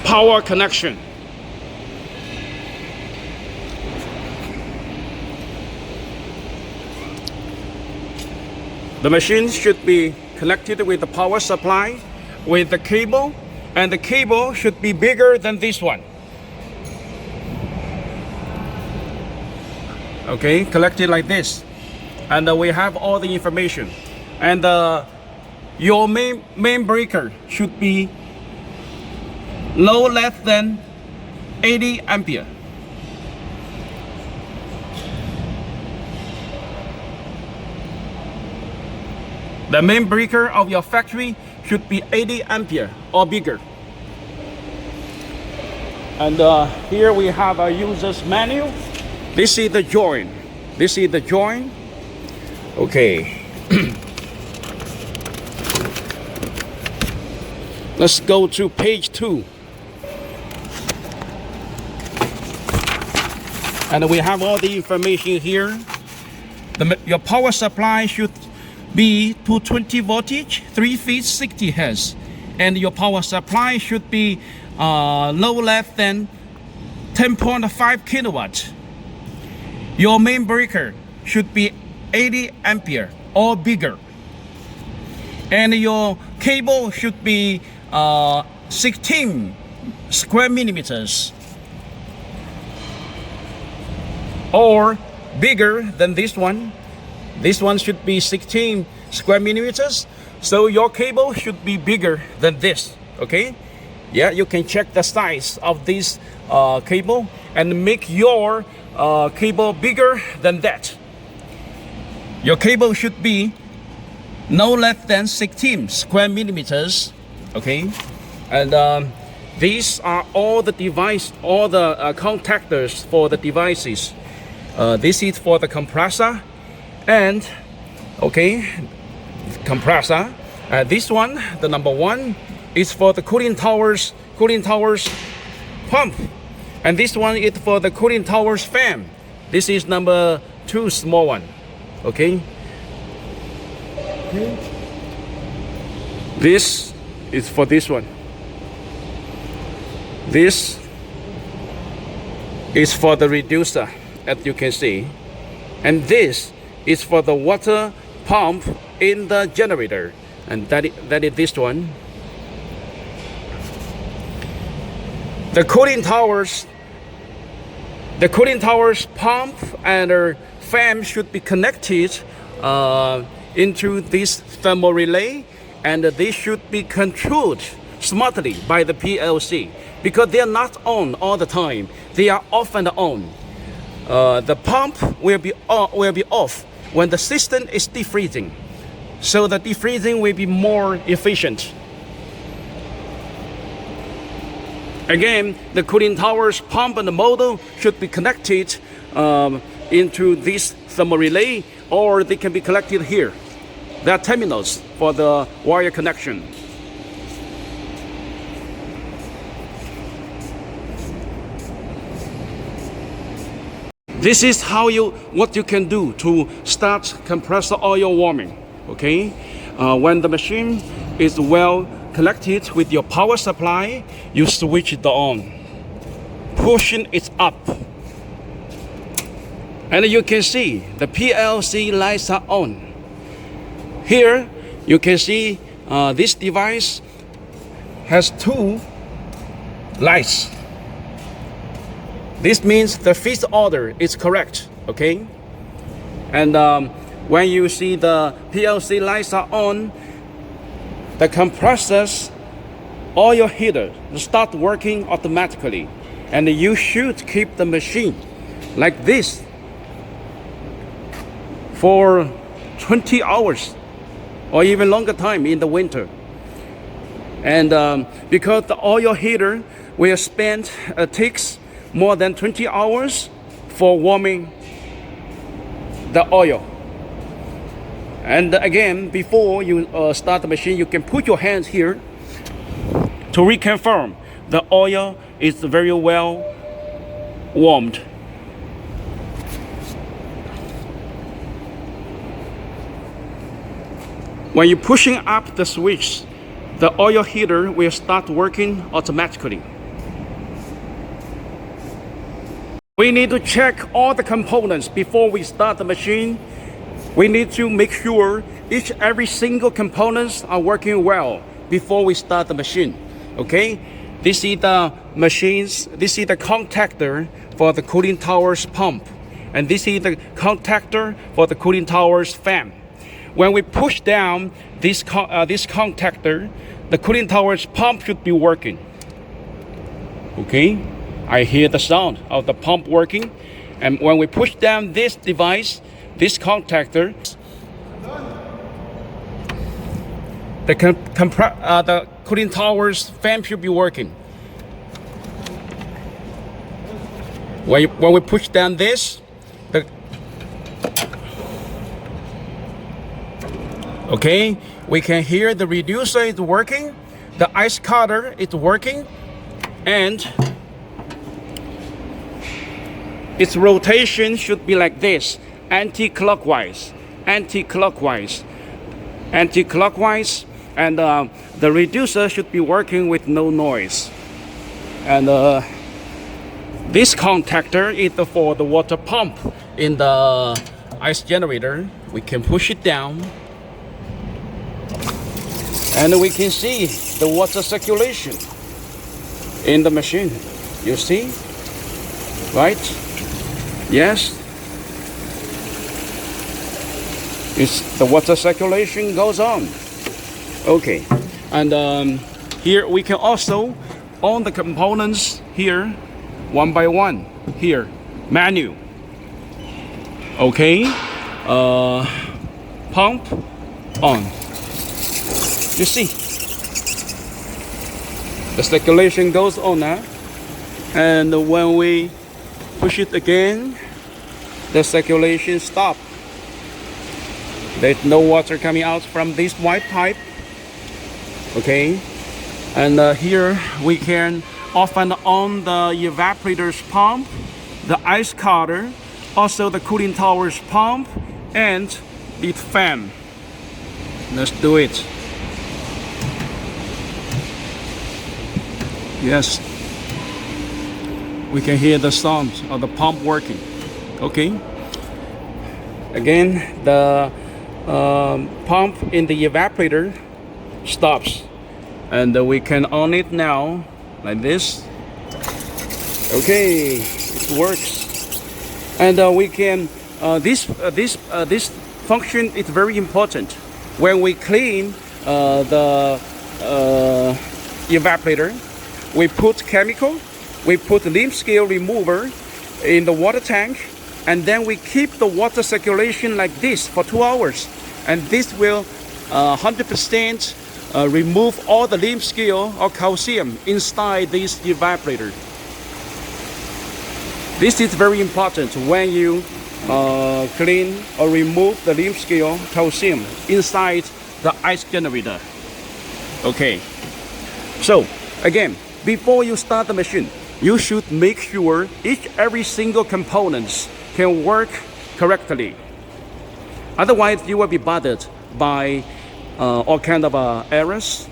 power connection. The machine should be connected with the power supply with the cable, and the cable should be bigger than this one. Okay, collected like this, and we have all the information. And your main breaker should be no less than 80 ampere. The main breaker of your factory should be 80 ampere or bigger. And here we have a user's manual. This is the joint. This is the joint. Okay. Let's go to page 2. And we have all the information here. Your power supply should be 220 voltage, 3 feet 60 hertz, and your power supply should be no less than 10.5 kilowatt. Your main breaker should be 80 ampere or bigger, and your cable should be 16 square millimeters or bigger than this one. This one should be 16 square millimeters, so your cable should be bigger than this. Okay, yeah, you can check the size of this cable and make your cable bigger than that. Your cable should be no less than 16 square millimeters. Okay, and these are all the contactors for the devices. This is for the compressor, and okay, compressor. This one, the number 1, is for the cooling towers pump, and this one is for the cooling towers fan. This is number 2, small one. Okay. This is for this one. This is for the reducer, as you can see, and this is for the water pump in the generator, and that is this one. The cooling towers pump and fan should be connected into this thermal relay, and they should be controlled smartly by the PLC, because they are not on all the time. They are off and on. The pump will be off when the system is defreezing, so the defreezing will be more efficient. Again, the cooling towers pump and the motor should be connected into this thermal relay, or they can be connected here. There are terminals for the wire connection. This is what you can do to start compressor oil warming. Okay, when the machine is well connected with your power supply, you switch it on, pushing it up, and you can see the PLC lights are on. Here you can see this device has 2 lights. This means the fixed order is correct. Okay, and when you see the PLC lights are on, the compressor's oil heater start working automatically, and you should keep the machine like this for 20 hours or even longer time in the winter. And because the oil heater will takes more than 20 hours for warming the oil. And again, before you start the machine, you can put your hands here to reconfirm the oil is very well warmed. When you're pushing up the switch, the oil heater will start working automatically. We need to check all the components before we start the machine. We need to make sure every single components are working well before we start the machine. Okay, this is the machines. This is the contactor for the cooling tower's pump, and this is the contactor for the cooling tower's fan. When we push down this contactor, the cooling tower's pump should be working. Okay, I hear the sound of the pump working, and when we push down this device, this contactor, the cooling tower's fan should be working. When we push down this, okay, we can hear the reducer is working, the ice cutter is working, and its rotation should be like this, anti-clockwise, anti-clockwise, anti-clockwise, and the reducer should be working with no noise. And this contactor is for the water pump in the ice generator. We can push it down, and we can see the water circulation in the machine. You see, right? Yes, the water circulation goes on. Okay, and here we can also on the components here one by one. Here, menu. Okay, pump on. You see, the circulation goes on now, and when we push it again, the circulation stops. There's no water coming out from this white pipe. Okay, and here we can off and on the evaporator's pump, the ice cutter, also the cooling tower's pump, and the fan. Let's do it. Yes, we can hear the sound of the pump working. Okay, again the pump in the evaporator stops, and we can on it now like this. Okay, it works, and we can this function is very important when we clean the evaporator. We put chemical, we put limb scale remover in the water tank, and then we keep the water circulation like this for 2 hours, and this will 100% remove all the limb scale or calcium inside this evaporator. This is very important when you clean or remove the limb scale calcium inside the ice generator. Okay, so again, before you start the machine, you should make sure every single component can work correctly. Otherwise, you will be bothered by all kind of errors